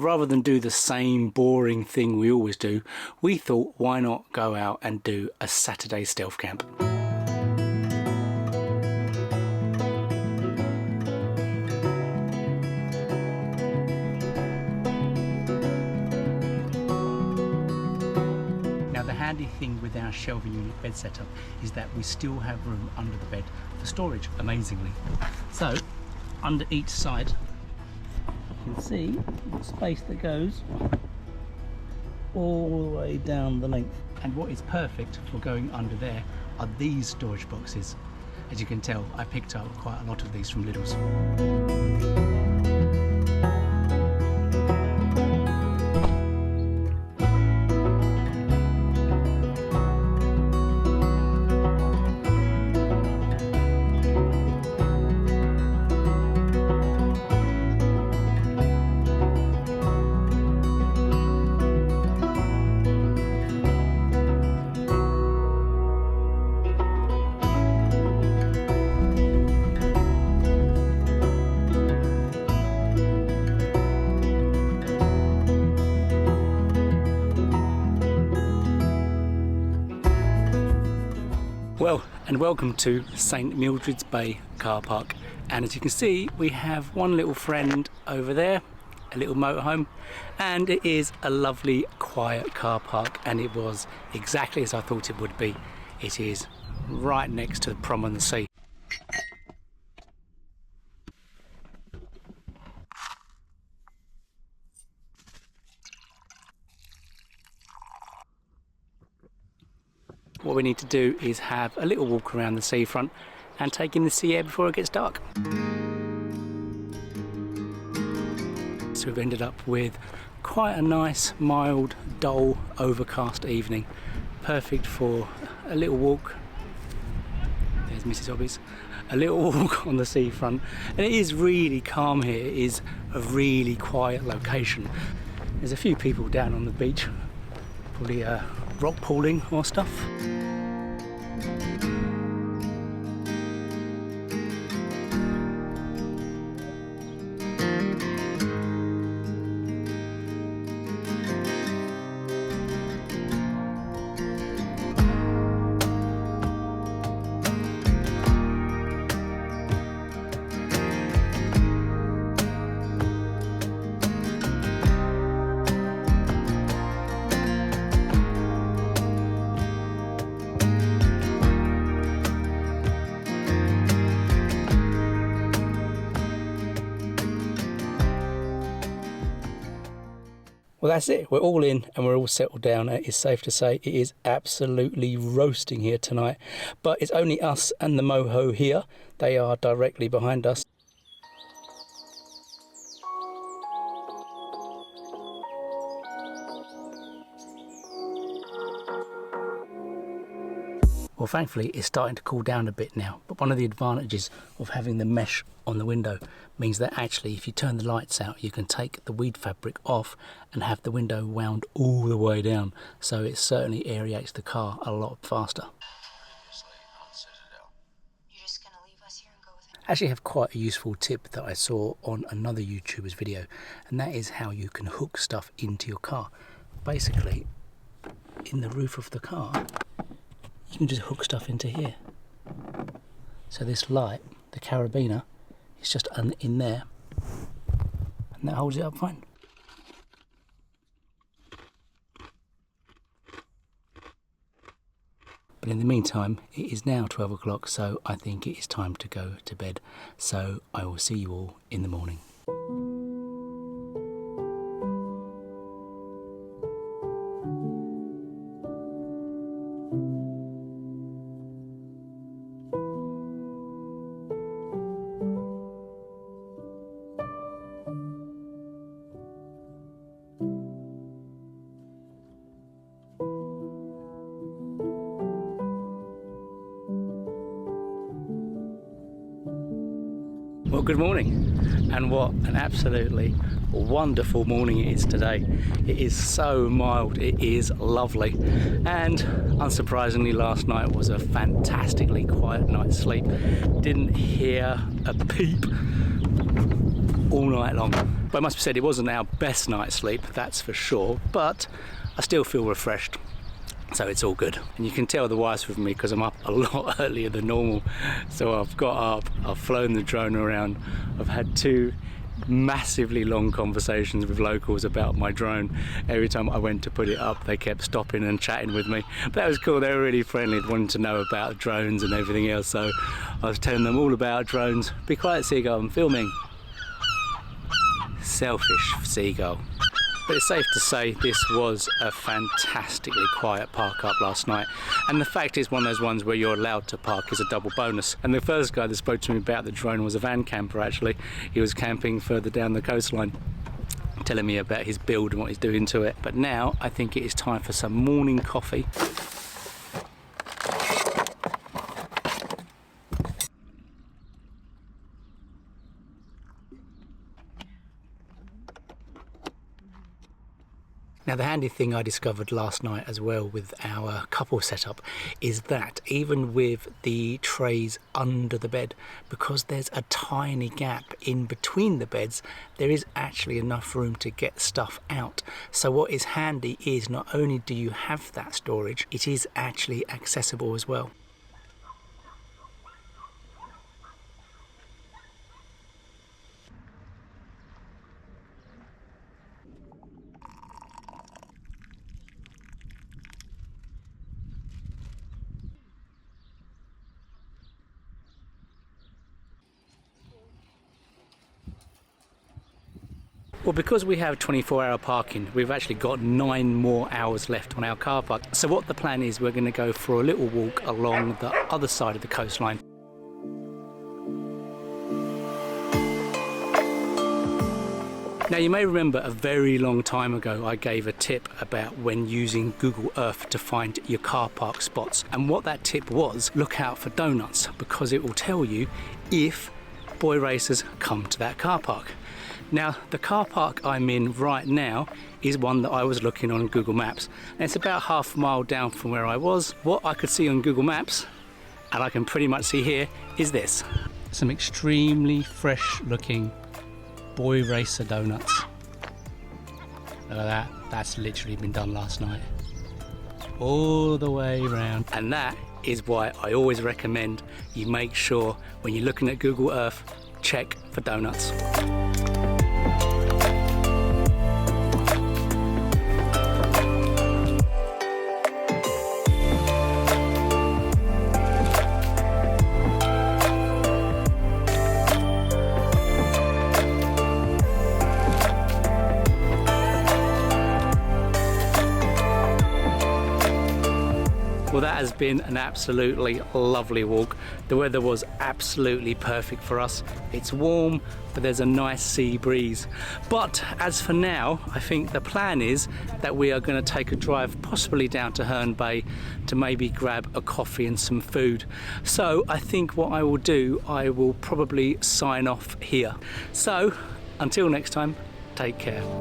Rather than do the same boring thing we always do, we thought, why not go out and do a Saturday stealth camp? Now the handy thing with our shelving unit bed setup is that we still have room under the bed for storage, amazingly. So, under each side, you can see the space that goes all the way down the length. And what is perfect for going under there are these storage boxes. As you can tell, I picked up quite a lot of these from Lidl's. Well, and welcome to St Mildred's Bay car park. And as you can see, we have one little friend over there, a little motorhome, and it is a lovely quiet car park, and it was exactly as I thought it would be. It is right next to the prom and the sea. What we need to do is have a little walk around the seafront and take in the sea air before it gets dark. So we've ended up with quite a nice, mild, dull, overcast evening. Perfect for a little walk. There's Mrs. Hobbies. A little walk on the seafront. And it is really calm here. It is a really quiet location. There's a few people down on the beach, probably rock pooling or stuff. Well, that's it. We're all in and we're all settled down. It is safe to say it is absolutely roasting here tonight. But it's only us and the moho here. They are directly behind us. Well, thankfully it's starting to cool down a bit now, but one of the advantages of having the mesh on the window means that actually if you turn the lights out you can take the weed fabric off and have the window wound all the way down, so it certainly aerates the car a lot faster. You're just gonna leave us here and go with him? I actually have quite a useful tip that I saw on another YouTuber's video, and that is how you can hook stuff into your car. Basically, in the roof of the car, you can just hook stuff into here. So this light, the carabiner, is just in there, and that holds it up fine. But in the meantime, it is now 12 o'clock, so I think it is time to go to bed. So I will see you all in the morning. Well, good morning, and what an absolutely wonderful morning it is today. It is so mild, it is lovely, and unsurprisingly last night was a fantastically quiet night's sleep. Didn't hear a peep all night long. But I must be said, it wasn't our best night's sleep, that's for sure, but I still feel refreshed. So it's all good. And you can tell the wife's with me because I'm up a lot earlier than normal. So I've got up, I've flown the drone around, I've had 2 massively long conversations with locals about my drone. Every time I went to put it up, they kept stopping and chatting with me. But that was cool, they were really friendly, wanting to know about drones and everything else. So I was telling them all about drones. Be quiet, seagull, I'm filming. Selfish seagull. But it's safe to say this was a fantastically quiet park up last night, and the fact is one of those ones where you're allowed to park is a double bonus. And the first guy that spoke to me about the drone was a van camper actually. He was camping further down the coastline, telling me about his build and what he's doing to it. But now I think it is time for some morning coffee. Now the handy thing I discovered last night as well with our couple setup is that even with the trays under the bed, because there's a tiny gap in between the beds, there is actually enough room to get stuff out. So what is handy is not only do you have that storage, it is actually accessible as well. Well, because we have 24-hour parking, we've actually got 9 more hours left on our car park. So what the plan is, we're going to go for a little walk along the other side of the coastline. Now you may remember a very long time ago I gave a tip about when using Google Earth to find your car park spots, and what that tip was, look out for donuts, because it will tell you if boy racers come to that car park. Now the car park I'm in right now is one that I was looking on Google Maps, and it's about half a mile down from where I was. What I could see on Google Maps, and I can pretty much see here, is this. Some extremely fresh looking boy racer donuts. Look at that, that's literally been done last night. All the way around. And that is why I always recommend you make sure when you're looking at Google Earth, check for donuts. Well, that has been an absolutely lovely walk. The weather was absolutely perfect for us. It's warm, but there's a nice sea breeze. But as for now, I think the plan is that we are going to take a drive possibly down to Herne Bay to maybe grab a coffee and some food. So I think what I will do, I will probably sign off here. So until next time, take care.